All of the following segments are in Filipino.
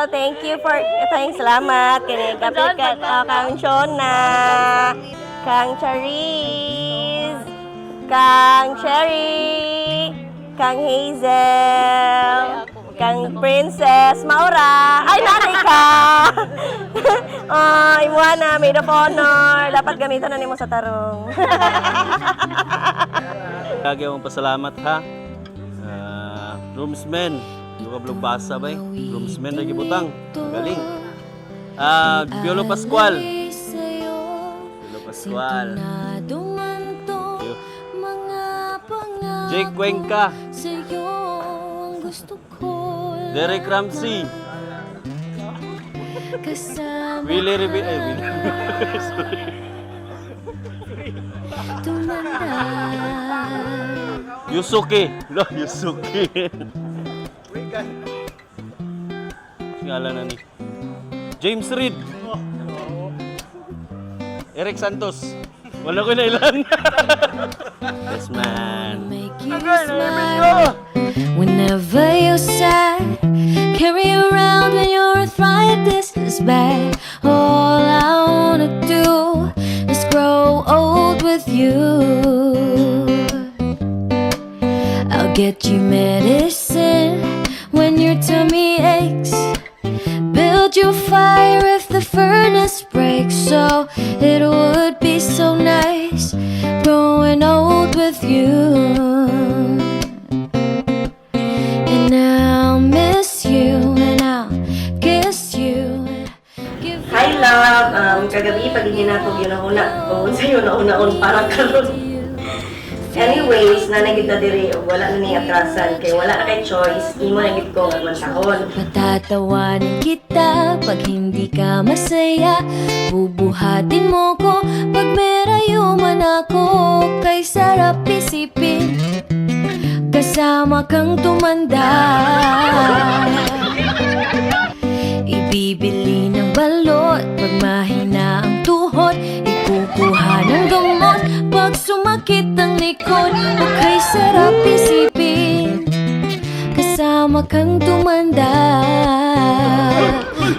Thanks, salamat. Kini kapit ka, Kang Shona, Kang Charis, Kang Cherry, Kang Hazel, Kang Princess Maura. Ay, nanay ka! Imuana, maid of honor. Dapat gamitan na nimo sa tarong. Lagi akong pasalamat ha. Groomsmen. Yung kablog basa ba eh. Groomsmen lagi butang. Galing. Piolo Pascual. Piolo Pascual. Jake Cuenca. Derek Ramsey. Willie Rivera. Yusuke. Lo, Yusuke. Ngalan na ni James Reed. Eric Santos. Wala ko na ilan. Yes, man. Whenever you're sad, carry around when your arthritis is bad. All I wanna do is grow old with you. I'll get you medicine when your tummy aches. Build your fire if the furnace breaks. So it would be so nice growing old with you. And I'll miss you and I'll kiss you. Hi, love. Kagabi, pagiging nato yun ang una. O, sa'yo na una-un para karon. Anyways, nanagid na diri, wala na niya atrasan. Kaya wala na kay choice, imo na gid ko magmantahon. Patatawanin kita pag hindi ka masaya. Bubuhatin mo ko pag merayuman ako. Kay sarap isipin, kasama kang tumanda. Ibibili ng balot pag mahina ang tuhod. Ikukuha ng gamot pag sumakit ang likod. O kay sarap isipin, kasama kang tumanda.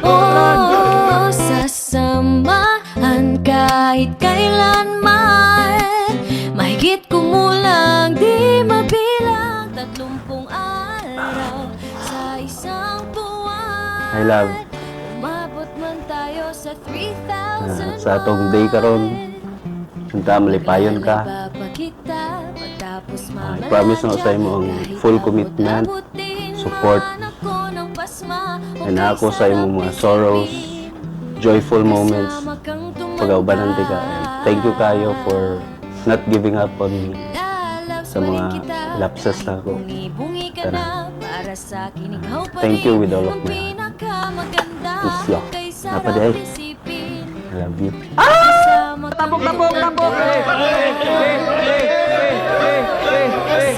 Oh, sasamahan kahit kailanman. Mahigit kumulang di mabilang 30 araw sa isang buwan. I love. Umabot man tayo sa 3,000 Sa atong day karon, sunta malipayon ka. I promise na sa imo ang full commitment, support, and ako sa imo mga sorrows, joyful moments, pag-aubanan ka. And thank you kayo for not giving up on me sa mga lapses na ako. Thank you with all of my heart. Miss you. Napaday. I love you. Tabok!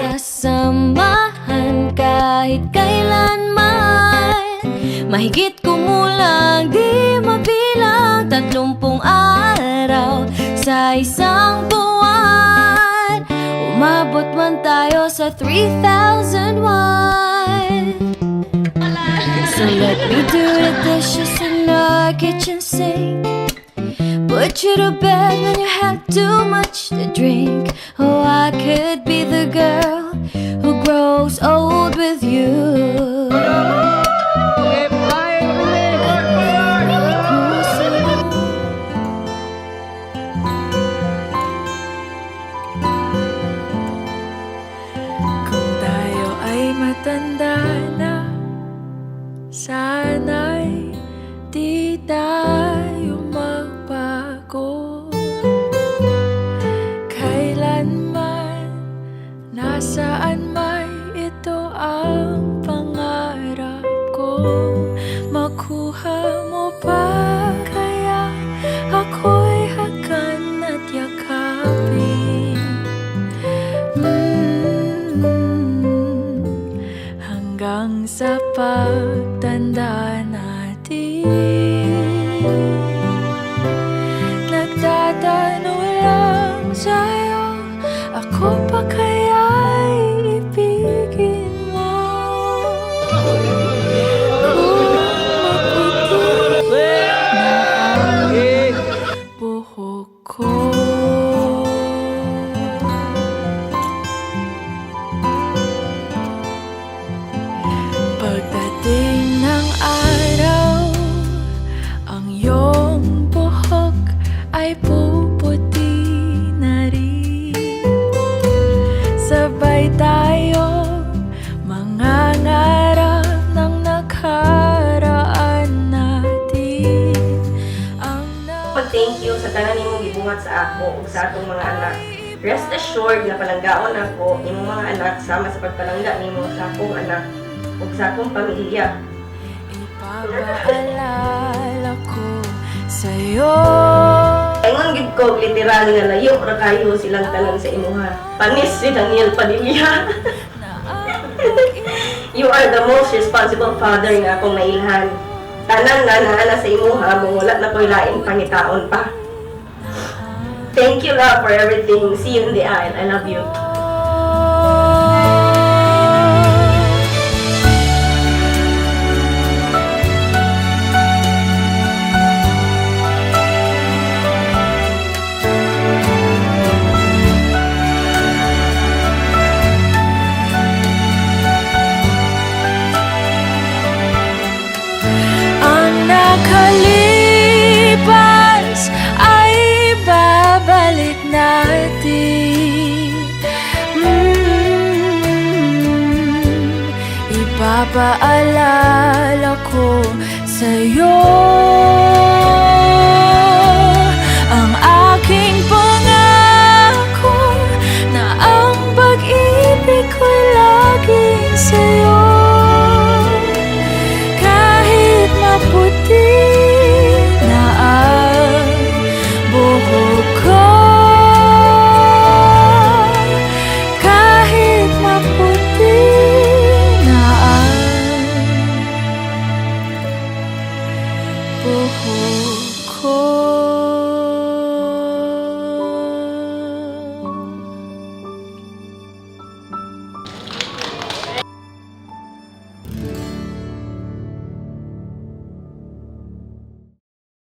Sasamahan kahit kailanman. Mahigit kumulang di mabilang 30 araw sa isang buwan. Umabot man tayo sa 3,001. So let me do the dishes in our kitchen sink. Put you to bed when you have too much to drink. Oh, I could be the girl who grows old with you. Kung tayo ay matanda na, sana'y di tayo magbago. Kailanman, nasaan may ito ang pangarap ko. Makuha mo ba kaya ako'y hakan at yakapin? Hanggang sa pagtanda natin, nagtatanong lang sa'yo, ako pa kaya'y ibigin mo? Kung sa tanan nimong gibuhat sa ako ug sa atong mga anak. Rest assured na palanggaon ako imong mga anak sama sa pagpalangga nimo sa akong anak ug sa akong pamilya. Ipapaalala ko sa'yo. Ingon gid ko literal nga layo ra kayo silang tanan sa imuha. Panis si Daniel Padilla. You are the most responsible father nga akong mailhan. Tanan na naana sa imuha, mong wala na ko'y laing pangitaon pa. Thank you, love, for everything. See you in the aisle. I love you.